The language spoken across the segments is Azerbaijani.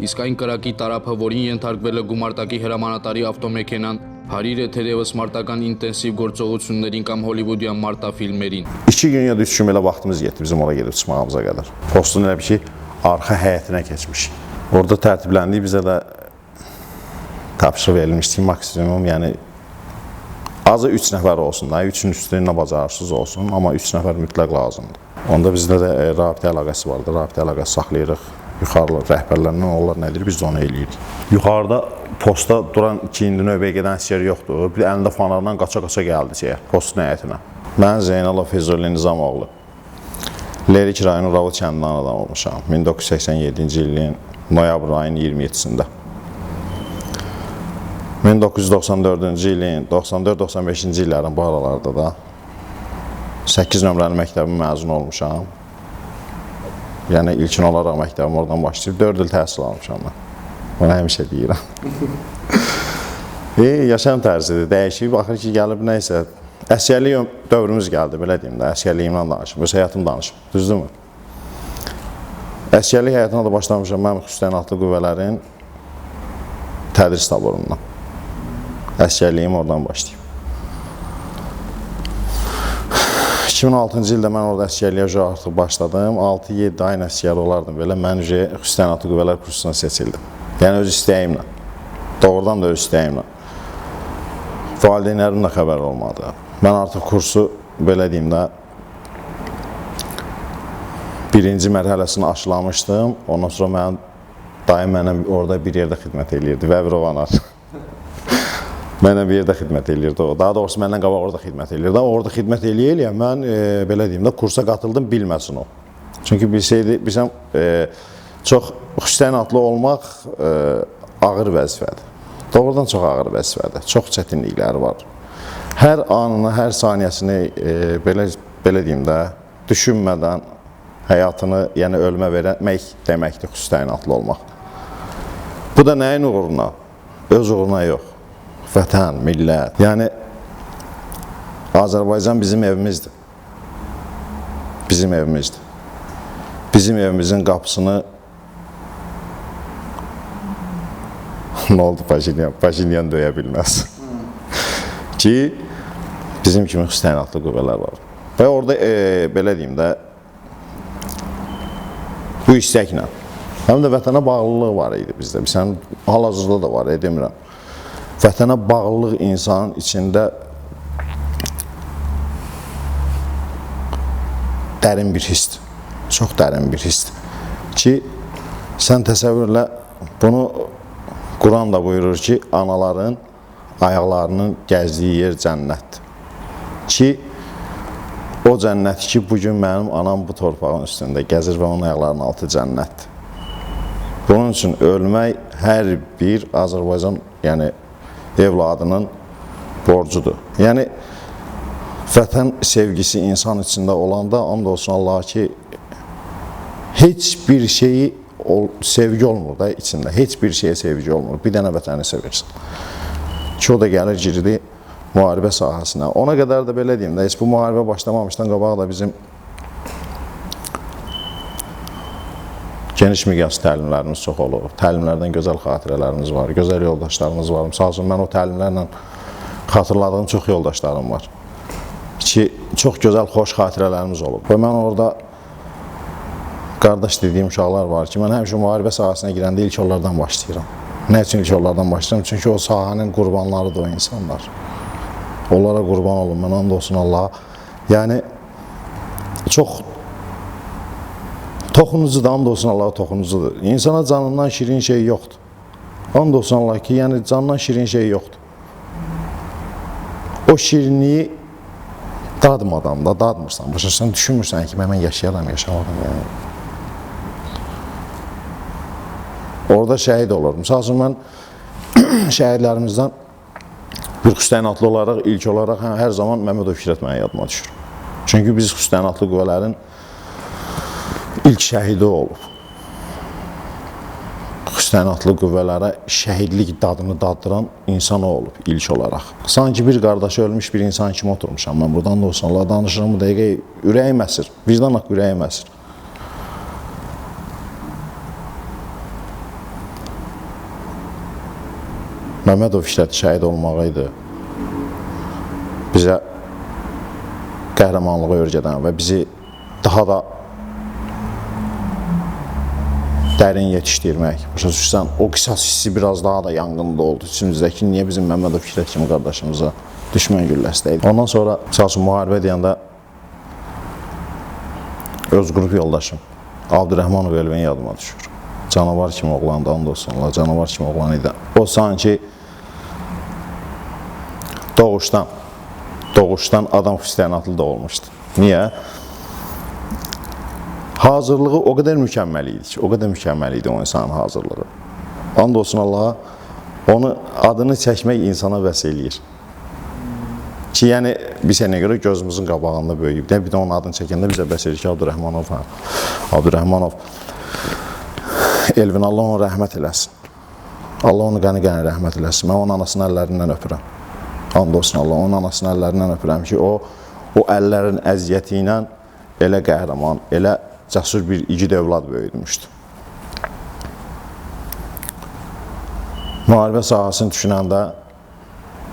Իսկ այն կրակի տարափը, որին ենթարկվել է գումարտակի հրամանատարի ավտոմեքենան, հարիր է թերևս մարտական ինտենսիվ գործողություններին կամ հոլիվուդյան մարտաֆիլմերին։ 2 gün ya da 3 gün belə vaxtımız yetdi bizim ora gedib çıxmağımıza qədər. Postun elə bir ki, arxa həyətinə keçmiş. Orada tərtibləndik, bizə də tapşırıq verilmişdi maksimum, yəni azı 3 nəfər olsun da, 3-ün üstünə bacarırsız olsun, amma 3 nəfər mütləq lazımdır. Onda bizdə də rabitə əlaqəsi vardı, rabitə əlaqəsi saxlayırıq. Yuxarı rəhbərlərlə onlar nədir, biz onu eləyirik. Yuxarıda posta duran 2-ci növbəyə gedən əsgər yoxdur. Bir əlində fanarla qaça-qaça gəldi postun həyətinə. Mən Zeynalov Füzuli Nizamoğlu. Lerik rayonu Ravut kəndindən adam olmuşam. 1987-ci ilin noyabr ayının 27-sində. 1994-cü ilin, 94-95-ci illərin bu aralarda da 8 nömrəli məktəbin məzun olmuşam. Yəni ilkin olaraq məktəbim oradan başlayıb 4 il təhsil almışam mən. Onu həmişə deyirəm. Yaşam tərzidir, dəyişib, axır ki, gəlib nəysə. Əsgərlik dövrümüz gəldi, belə deyim də, əsgərliyimdən danışım, öz həyatım danışım, düzdürmü? Əsgərlik həyatına da başlamışam mən xüsusi təyinatlı qüvvələrin tədris taborundan. Əsgərliyim oradan başlayıb. 2006-cı ildə mən orada əsgərliyə artıq başladım. 6-7 ayın əsgər olardım belə. Mən xüsusi təyinatlı qüvvələr kursuna seçildim. Yəni öz istəyimlə. Doğrudan da öz istəyimlə. Valideynlərim də xəbər olmadı. Mən artıq kursu, belə deyim də, birinci mərhələsini aşılamışdım. Ondan sonra mənim dayım mənə orada bir yerdə xidmət edirdi. Vəbir Ovanar. Mənə bir yerdə xidmət edirdi o. Daha doğrusu məndən qabaq orada xidmət edirdi. Orada xidmət eləyə mən, belə deyim də, kursa qatıldım, bilməsin o. Çünki bilsəm, çox xüsusi təyinatlı olmaq ağır vəzifədir. Doğrudan çox ağır vəzifədir. Çox çətinlikləri var. Hər anını, hər saniyəsini, belə deyim də, düşünmədən həyatını, yəni ölmə vermək deməkdir xüsusi təyinatlı olmaq. Bu da nəyin uğruna? Öz uğruna yox. Vətən, millət. Yəni, Azərbaycan bizim evimizdir. Bizim evimizdir. Bizim evimizin qapısını nə oldu Paşinyan döyə bilməz. Ki, bizim kimi xüsusi təyinatlı qüvvələr var. Və orada, belə deyim də, bu istəklə, həm də vətənə bağlılığı var idi bizdə. Bizdən hal-hazırda da var, demirəm. Vətənə bağlılıq insanın içində dərin bir hissdir. Çox dərin bir hissdir. Ki, sən təsəvvürlə, bunu Quran da buyurur ki, anaların ayaqlarının gəzdiyi yer cənnətdir. Ki, o cənnət ki, bugün mənim anam bu torpağın üstündə gəzir və onun ayaqlarının altı cənnətdir. Bunun üçün ölmək hər bir Azərbaycan, yəni, evladının borcudur. Yəni, vətən sevgisi insan içində olanda, and olsun Allaha ki, heç bir şeyi sevgi olmur da içində. Heç bir şeyə sevgi olmur. Bir dənə vətəni sevirsin. Ki, o da gəlir, girdi müharibə sahəsinə. Ona qədər də belə deyim də, heç bu müharibə başlamamışdan qabaq da bizim geniş miqyaslı təlimlərimiz çox olur. Təlimlərdən gözəl xatirələrimiz var, gözəl yoldaşlarımız var. Misal üçün, mən o təlimlərlə xatırladığım çox yoldaşlarım var. Ki, çox gözəl, xoş xatirələrimiz olub. Və mən orada qardaş dediyim uşaqlar var ki, mən həmişə müharibə sahəsinə girəndə ilk onlardan başlayıram. Nə üçün ilk onlardan başlayıram? Çünki o sahənin qurbanlarıdır o insanlar. Onlara qurban olun, mən and olsun Allaha. Yəni, çox toxunucudur, and olsun Allaha toxunucudur. İnsana canından şirin şey yoxdur. And olsun Allaha ki, yəni canından şirin şey yoxdur. O şirinliyi dadmadan da dadmırsan. Başarsan, düşünmürsən ki, mən yaşayaram, yaşamaram. Yəni. Orada şəhid olur. Misal üçün, mən şəhidlərimizdən bir xüsusi təyinatlı olaraq, ilk olaraq hər zaman Məmmədov Fikrət mənə yadıma düşür. Çünki biz xüsusi təyinatlı qüvvələrin ilk şəhidi olub. Xüsusi təyinatlı qüvvələrə şəhidlik dadını daddıran insan o olub ilk olaraq. Sanki bir qardaşı ölmüş bir insan kimi oturmuşam. Mən buradan da olsun, Allah danışıram bu dəqiqə, ürəyim əsir, vicdan haqqı ürəyim əsir. Məmmədov işlədi, şəhid olmağı idi. Bizə qəhrəmanlığı öyrədən və bizi daha da dərin yetişdirmək. Başa düşürsən, o qisas hissi biraz daha da yanğında oldu içimizdəki. Niyə bizim Məmmədov Fikrət kimi qardaşımıza düşmən gülləsi deyil? Ondan sonra çalışın müharibə deyəndə öz qrup yoldaşım Abdurrahmanov Elvin yadıma düşür. Canavar kimi oğlandı, and olsun Allah, canavar kimi oğlan idi. O sanki doğuşdan adam xüsusiyyətli də olmuşdu. Niyə? Hazırlığı o qədər mükəmməl idi ki, o qədər mükəmməl idi o insanın hazırlığı. And olsun Allaha, onu adını çəkmək insana vəs eləyir. Ki, yəni, biz sənə görə gözümüzün qabağında böyüyüb. Bir də onun adını çəkəndə bizə bəs eləyir ki, Abdurrahmanov, Elvin, Allah onu rəhmət eləsin. Allah onu qəni-qəni rəhmət eləsin. Mən onun anasının əllərindən öpürəm. And olsun Allah, onun anasının əllərindən öpürəm ki, o əllərin əziyyəti ilə elə qəhrəman, elə cəsur bir igid övlad böyüdmüşdü. Müharibə sahasını düşünəndə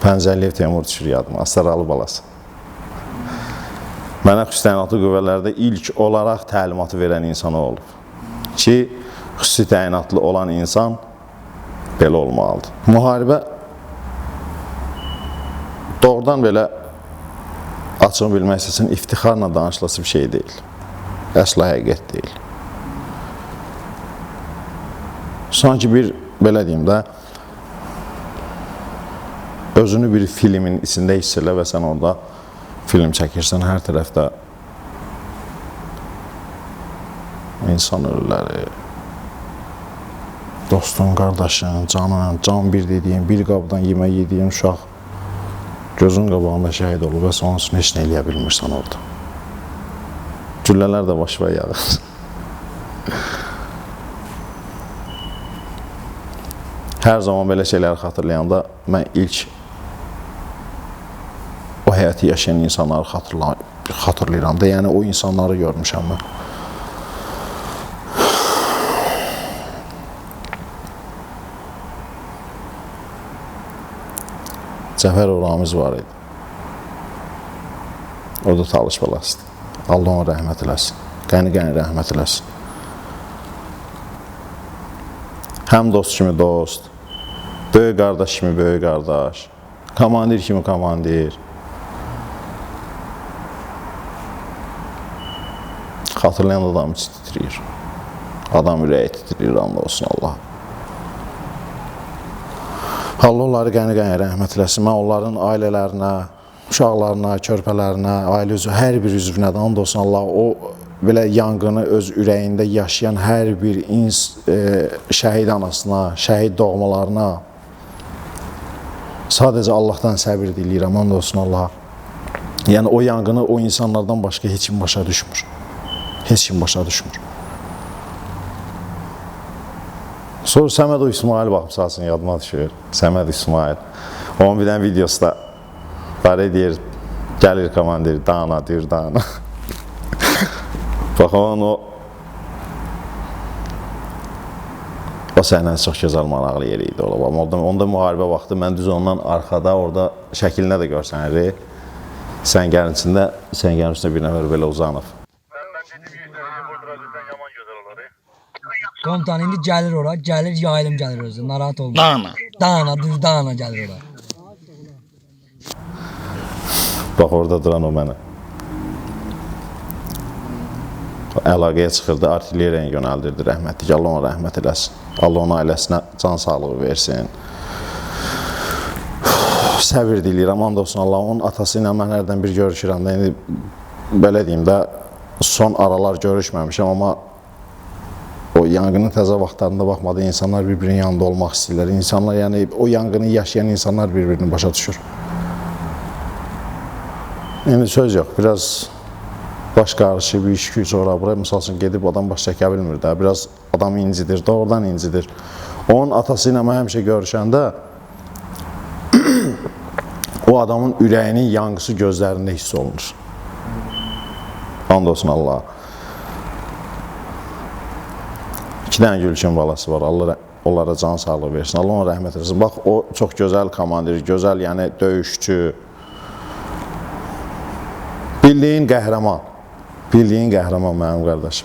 Pəncəliyev Teymur düşür yadıma, Astaralı balası. Mənə xüsusi təyinatlı qüvvələrdə ilk olaraq təlimatı verən insan olub. Ki, xüsusi təyinatlı olan insan belə olmalıdır. Müharibə doğrudan belə açığını bilmək istəsən, iftixarla danışılası bir şey deyil. Əsla həqiqət deyil. Sanki bir, belə deyim də, özünü bir filmin içində hiss elə və sən orada film çəkirsən, hər tərəfdə insan ölüləri, dostun, qardaşın, canın, can bir dediyin, bir qabdan yemək yediyin uşaq gözün qabağında şəhid olub və sən onun üçün heç nə eləyə bilmirsən orada. Güllələr də başına yağır. Hər zaman belə şeyləri xatırlayanda mən ilk o həyatı yaşayan insanları xatırlayıram da, yəni o insanları görmüşəm mən. Cəfərov Ramiz var idi. O da Talış balasıdır. Allah ona rəhmət eləsin. Qəni-qəni rəhmət eləsin. Həm dost kimi dost, böyük qardaş kimi böyük qardaş, komandir kimi komandir. Xatırlayan adam içi titriyir. Adam ürəyi titriyir, and olsun Allah. Allah onları qəni-qəni rəhmət eləsin. Mən onların ailələrinə, uşaqlarına, körpələrinə, ailə üzvü, hər bir üzvünə də and olsun Allah. O belə yanğını öz ürəyində yaşayan hər bir şəhid anasına, şəhid doğmalarına sadəcə Allahdan səbir diləyirəm, and olsun Allah. Yəni o yanğını o insanlardan başqa heç kim başa düşmür. Heç kim başa düşmür. Sonra Səmədov İsmail baxımsasın, yadıma düşür. Səməd İsmail. Onun bir dənə videosu da var deyir, gəlir komandir, dana, deyir, dana. Bax, o səhnəsi çox gözəl maraqlı yeri idi. Onda müharibə vaxtı mən düz ondan arxada, orada şəklinə də görsənir. Səngərin üstündə bir nəfər belə uzanıb. Komutan indi gəlir ora, gəlir yayılım gəlir özü, narahat olma. Dana. Dana, düz dana gəlir ora. Bax, orada duran o mənə. Əlaqəyə çıxırdı, artilleriyanı yönəldirdi rəhmətlik. Allah ona rəhmət eləsin. Allah ona ailəsinə can sağlığı versin. Səbir diləyirəm, and olsun Allah. Onun atası ilə mən hərdən bir görüşürəm də. İndi belə deyim də, son aralar görüşməmişəm, amma o yanğının təzə vaxtlarında baxmadı, insanlar bir-birinin yanında olmaq istəyirlər. İnsanlar, yəni o yanğını yaşayan insanlar bir-birini başa düşür. İndi söz yox, biraz baş qarışı bir iş güc ora bura, misal üçün gedib adam baş çəkə bilmir də, biraz adam incidir, doğrudan incidir. Onun atası ilə mən həmişə görüşəndə o adamın ürəyinin yanğısı gözlərində hiss olunur. And olsun Allah. İki dənə Gülçin balası var. Allah onlara can sağlığı versin. Allah ona rəhmət etsin. Bax, o çox gözəl komandir, gözəl, yəni döyüşçü. Bildiyin qəhrəman. Bildiyin qəhrəman mənim qardaşım.